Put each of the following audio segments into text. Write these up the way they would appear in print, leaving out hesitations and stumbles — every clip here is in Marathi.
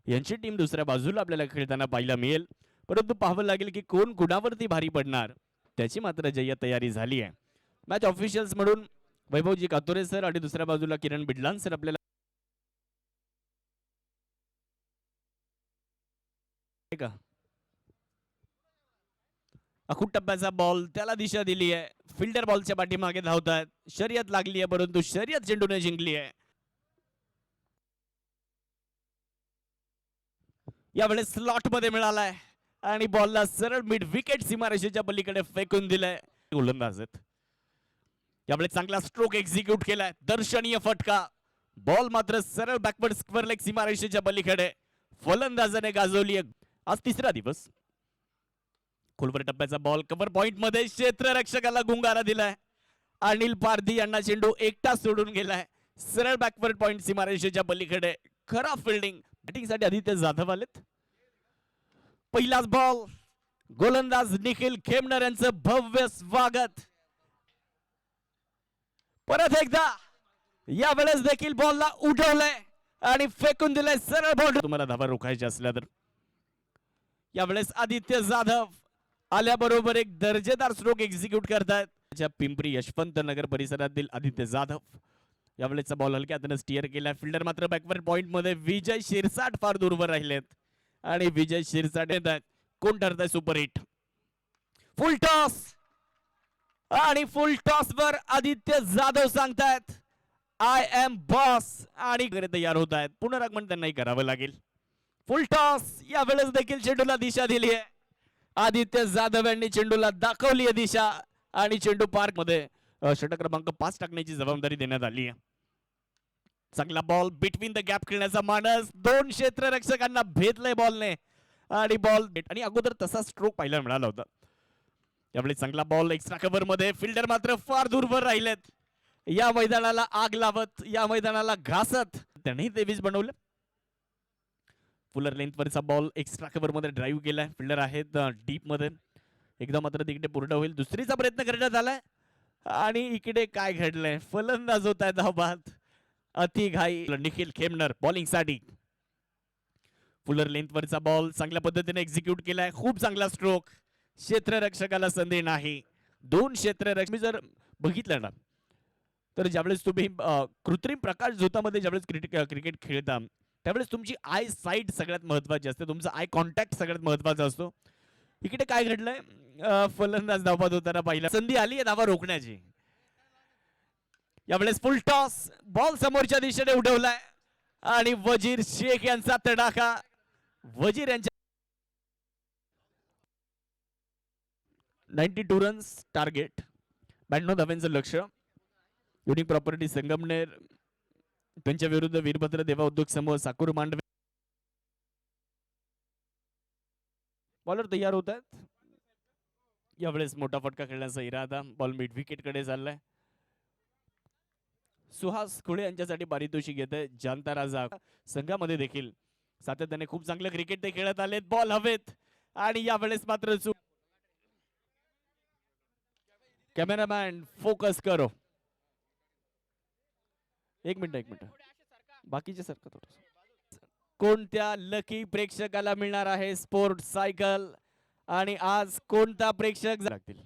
यांची टीम दुसऱ्या बाजूला आपल्याला खेळताना पाहायला मिळेल, परंतु पाहावं लागेल की कोण कुणावरती भारी पडणार त्याची मात्र जय्यत तयारी झाली आहे. मॅच ऑफिशियल्स म्हणून वैभवजी कातोरे सर आणि दुसऱ्या बाजूला किरण बिडलान सर आपल्याला का अखूट टप्प्याचा बॉल त्याला दिशा दिली आहे. फिल्डर बॉलच्या पाठीमागे धावतात. शर्यत लागली आहे, परंतु शर्यत चेंडूने जिंकली आहे. यावेळेस स्लॉट मध्ये मिळालाय आणि बॉलला सरळ मिड विकेट सीमारेषेच्या पलीकडे फेकून दिलाय. गोलंदाज आहेत. यावेळेस चांगला स्ट्रोक एक्झिक्यूट केलाय. दर्शनीय फटका. बॉल मात्र सरळ बॅकवर्ड स्क्वेअर लेग सीमारेषेच्या पलीकडे फलंदाजाने गाजवली. आज तिसरा दिवस. खोलवर टप्प्याचा बॉल कव्हर पॉइंट मध्ये क्षेत्ररक्षकाला गुंगारा दिलाय. अनिल पारधी यांना चेंडू एकटा सोडून गेलाय. सरळ बॅकवर्ड पॉइंट सीमारेषेच्या पलीकडे. खरा फिल्डिंग. बॅटिंग साठी आदित्य जाधव आलेत. पहिलाच बॉल. गोलंदाज निखिल खेमनर यांचं भव्य स्वागत. परत एकदा यावेळेस देखील बॉलला उडवलंय आणि फेकून दिलंय सरळ बॉल. तुम्हाला धावा रोखायच्या असल्या तर यावेळेस आदित्य जाधव आल्याबरोबर एक दर्जेदार स्ट्रोक एक्झिक्यूट करतात. पिंपरी यशवंत नगर परिसरातील आदित्य जाधव. यावेळेसचा बॉल हलक्या हाताने स्टिअर केला. फिल्डर मात्र बॅकवर्ड पॉइंट मध्ये विजय शिरसाट फार दूरवर राहिलेत आणि विजय शिरसाट येतात. कोण ठरतंय सुपरहिट. फुल टॉस आणि फुल टॉस वर आदित्य जाधव सांगतायत आय एम बॉस आणि तयार होत आहेत. पुनरागमन त्यांनाही करावं लागेल. फुल टॉस. यावेळेस देखील चेंडूला दिशा दिली आहे. आदित्य जाधव यांनी चेंडूला दाखवली आहे दिशा आणि चेंडू पार्क मध्ये षटक क्रमांक 5 टाकण्याची जबाबदारी देण्यात आली आहे. चांगला बॉल बिटवीन द गॅप खेळण्याचा मानस. दोन क्षेत्ररक्षकांना भेदलंय बॉलने आणि बॉल आणि अगोदर तसा स्ट्रोक पाहायला मिळाला होता. यावेळी चांगला बॉल एक्स्ट्रा कव्हर मध्ये. फिल्डर मात्र फार दूरवर राहिलेत. या मैदानाला आग लावत, या मैदानाला घासत त्यांनी 23 बनवलं. फुलर लेंथ वरचा बॉल एक्स्ट्रा कव्हर मध्ये ड्राईव्ह केलाय. फिल्डर आहेत डीप मध्ये. एकदा मात्र तिकडे पूर्ण होईल. दुसरीचा प्रयत्न करण्यात आलाय आणि इकडे काय घडलंय. फलंदाज होत आहे धावबाद. अति घाई निखिल खेमनर बॉलिंग साठी. फुलर लेंथ वरचा बॉल चांगल्या पद्धतीने एक्झिक्यूट केलाय. खूप चांगला स्ट्रोक. क्षेत्ररक्षकाला संधी नाही. दोन क्षेत्ररक्षक जर बघितलं ना तर ज्यावेळेस तुम्ही कृत्रिम प्रकाश झोतामध्ये ज्यावेळेस क्रिकेट खेळता त्यावेळेस तुमची आय साईट सगळ्यात महत्वाची असते. तुमचा आय कॉन्टॅक्ट सगळ्यात महत्वाचा असतो. इकडे काय घडलंय. फलंदाज धावबाद होताना पाहिला. संधी आली आहे धावा रोखण्याची. यावेळेस फुल टॉस. बॉल समोरच्या दिशेने उडवलाय आणि वजीर शेख यांचा तडाखा. वजीर यांच्या 92 रन्स टार्गेट. 92 धाव्यांचं लक्ष. युनिक प्रॉपर्टी संगमनेर त्यांच्या विरुद्ध वीरभद्र देवा उद्योग समूह साकूर मांडवे. बॉलर तयार होत आहेत. यावेळेस मोठा फटका खेळण्याचा इरादा. बॉल मिड विकेट कडे चाललाय. सुहास खुळे यांच्यासाठी पारितोषिक येत आहे. जानता राजा संघामध्ये देखील सातत्याने खूप चांगलं क्रिकेट ते खेळत आलेत. बॉल हवेत आणि यावेळेस मात्र कॅमेरामॅन फोकस करो. एक मिनिट बाकीचे सारखं थोडं. कोणत्या लकी प्रेक्षकाला मिळणार आहे स्पोर्ट सायकल आणि आज कोणता प्रेक्षक लागतील.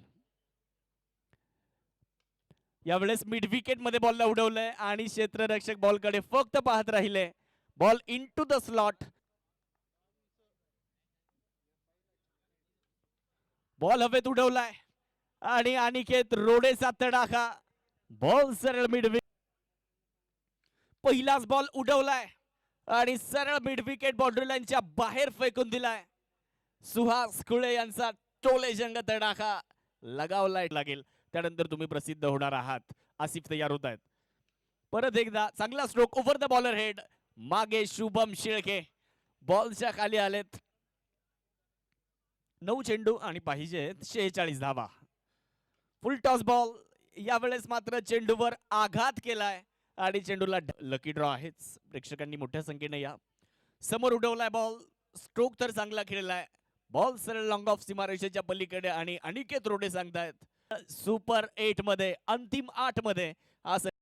यावेळेस मिड विकेट मध्ये बॉलला उडवलंय आणि क्षेत्ररक्षक बॉलकडे फक्त पाहत राहिले. Ball into the slot. Ball हवेत उडवलाय आणि अनिकेत रोडेचा तडाखा. बॉल सरळ मिड विकेट. पहिलाच बॉल उडवलाय आणि सरळ मिड विकेट बाउंड्री लाईनच्या बाहेर फेकून दिलाय. सुहास खुळे यांचा टोलेजंग तडाखा लगावलाय लागेल. त्यानंतर तुम्ही प्रसिद्ध होणार आहात. आसिफ तयार होत आहेत. परत एकदा चांगला stroke over the bowler head. मागे शुभम शिळके बॉलच्या खाली आलेत. 9 चेंडू आणि पाहिजे 46 धावा. फुल टॉस बॉल. यावेळेस मात्र चेंडूवर आघात केलाय आणि चेंडूला लकी ड्रॉ आहेच. प्रेक्षकांनी मोठ्या संख्येने या समोर उडवलाय बॉल. स्ट्रोक तर चांगला खेळलाय. बॉल सरळ लॉंग ऑफ सीमारेषेच्या पलीकडे आणि अनिकेत रोडे सांगतायत सुपर 8 मध्ये अंतिम 8 मध्ये